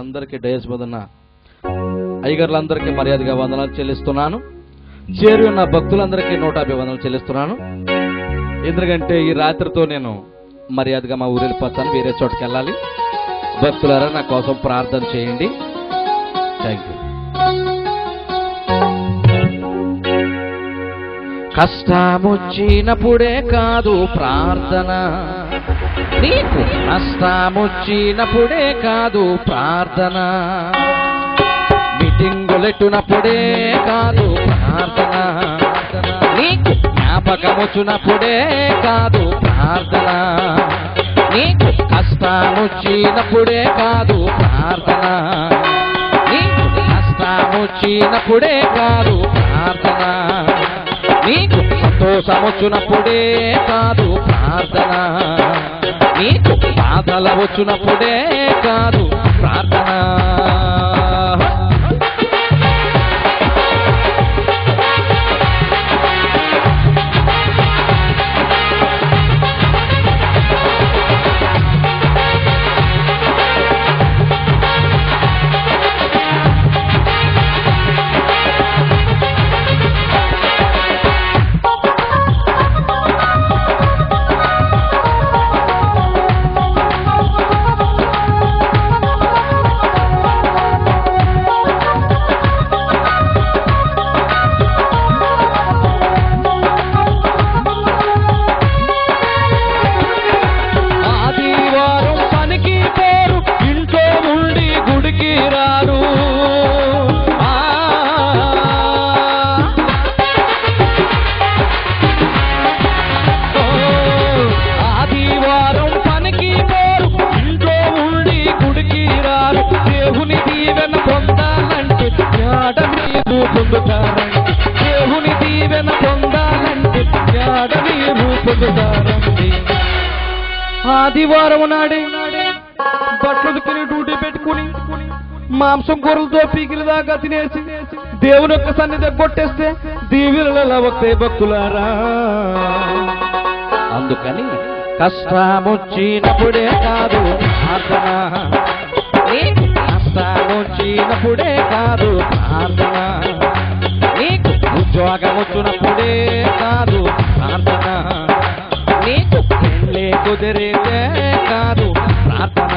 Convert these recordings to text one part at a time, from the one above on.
అందరికీ డయస్ వదన అయ్యగారులందరికీ మర్యాదగా వందనాలు చెల్లిస్తున్నాను. చేరి ఉన్న భక్తులందరికీ 150 వందనాలు చెల్లిస్తున్నాను. ఎందుకంటే ఈ రాత్రితో నేను మర్యాదగా మా ఊరు వెళ్ళిపోతాను, వేరే చోటుకి వెళ్ళాలి. భక్తులారా నా కోసం ప్రార్థన చేయండి. Thank you. కష్టమొచ్చినప్పుడే కాదు ప్రార్థన, నీకు నష్టమొచ్చినప్పుడే కాదు ప్రార్థన, మీటింగులెట్టునప్పుడే కాదు ప్రార్థన, నీకు జ్ఞాపకమొచ్చినప్పుడే కాదు ప్రార్థన, నీకు కష్టమొచ్చినప్పుడే కాదు ప్రార్థన, నీకు నష్టమొచ్చినప్పుడే కాదు ప్రార్థన, నీకు సంతోషమొచ్చినప్పుడే కాదు ప్రార్థన, నీకు బాధల వచ్చినప్పుడే కాదు ప్రార్థన. దేవుని దీవెన పొందాలంటే ఆదివారం నాడే బట్టలు తిని డ్యూటీ పెట్టుకుని మాంసం కూరలతో పీకిల దాకా తినేసి దేవుని యొక్క సన్నిధి కొట్టేస్తే దీవెనలు వస్తాయి భక్తులారా. అందుకని కష్టమొచ్చినప్పుడే కాదు ప్రార్థన, కష్టమొచ్చినప్పుడే కాదు ప్రార్థన, నీకు ఉద్యోగం వచ్చినప్పుడే కాదు ప్రార్థన, నీకు పెళ్ళి కుదిరితే కాదు ప్రార్థన.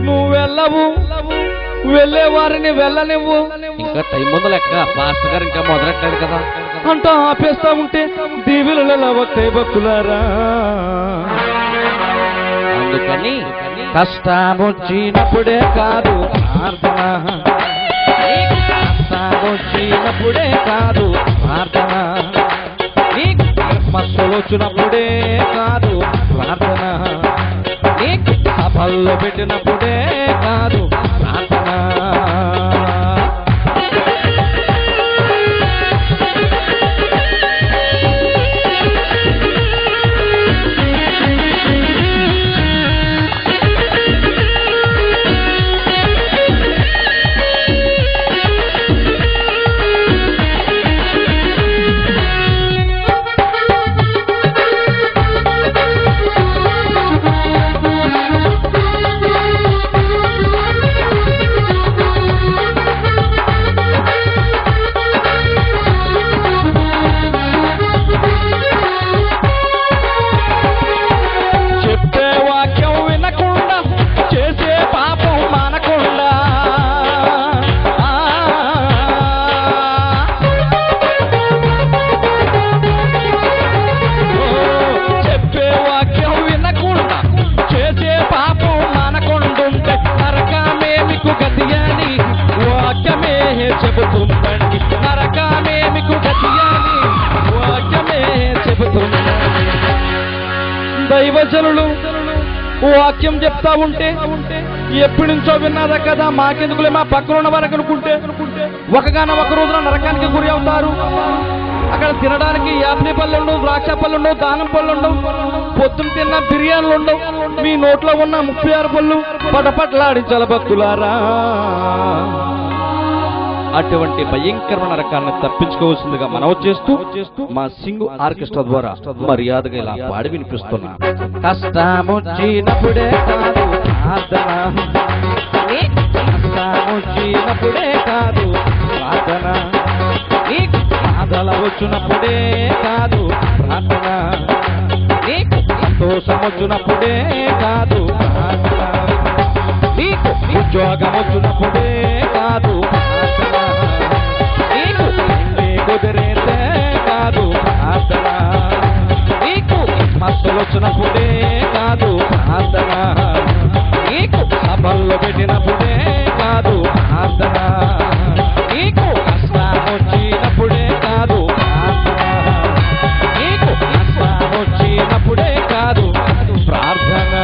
నువ్వెళ్ళవు, వెళ్ళే వారిని వెళ్ళనివ్వు. ఇంకా టైం ముందు లెక్క, పాస్టర్ గారు ఇంకా మొదలెట్టారు కదా అంటూ ఆపేస్తా ఉంటే దీవెనలు వస్తాయి భక్తులారా. అందుకని కష్టమొచ్చినప్పుడే కాదు ప్రార్థన, కష్టమొచ్చినప్పుడే కాదు ప్రార్థన, నీకు సమస్యలు వచ్చినప్పుడే కాదు ప్రార్థన, నీకు సభల్లో పెట్టినప్పుడే కాదు ప్రార్థన. ప్రజలు వాక్యం చెప్తా ఉంటే ఎప్పటి నుంచో విన్నారా కదా, మాకెందుకులే మా పక్కన ఉన్న వారికి అనుకుంటే ఒకగానో ఒక రోజున నరకానికి గురి అవుతారు. అక్కడ తినడానికి యాపిల్ పళ్ళు ఉండవు, ద్రాక్ష పళ్ళు ఉండవు, దానం పళ్ళు ఉండవు, పొద్దున తిన్న బిర్యానీలు ఉండవు, మీ నోట్లో ఉన్న 36 పళ్ళు పటపట్లాడించాల భక్తులారా. అటువంటి భయంకరమైన నరకాన్ని తప్పించుకోవాల్సిందిగా మనవి చేస్తూ మా సింగు ఆర్కెస్ట్రా ద్వారా మర్యాదగా ఇలా పాడి వినిపిస్తున్నా. కష్టమొచ్చినప్పుడే కాదు ప్రార్థన, కష్టమొచ్చినప్పుడే కాదు ప్రార్థన, నీకు బాధలు వచ్చినప్పుడే కాదు ప్రార్థన, నీకు సంతోషం వచ్చినప్పుడే కాదు ప్రార్థన, నీకు ఉద్యోగం వచ్చినప్పుడే కాదు ప్రార్థన, నీకు కుదిరేతే కాదు ప్రార్థన, నీకు మస్తులు వచ్చినప్పుడే కాదు ప్రార్థన, నీకు సభల్లో పెట్టినప్పుడే కాదు ప్రార్థన, నీకు కష్టం వచ్చినప్పుడే కాదు ప్రార్థన, నీకు కష్టం వచ్చినప్పుడే కాదు ప్రార్థన.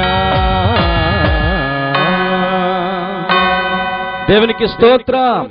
దేవునికి స్తోత్రం.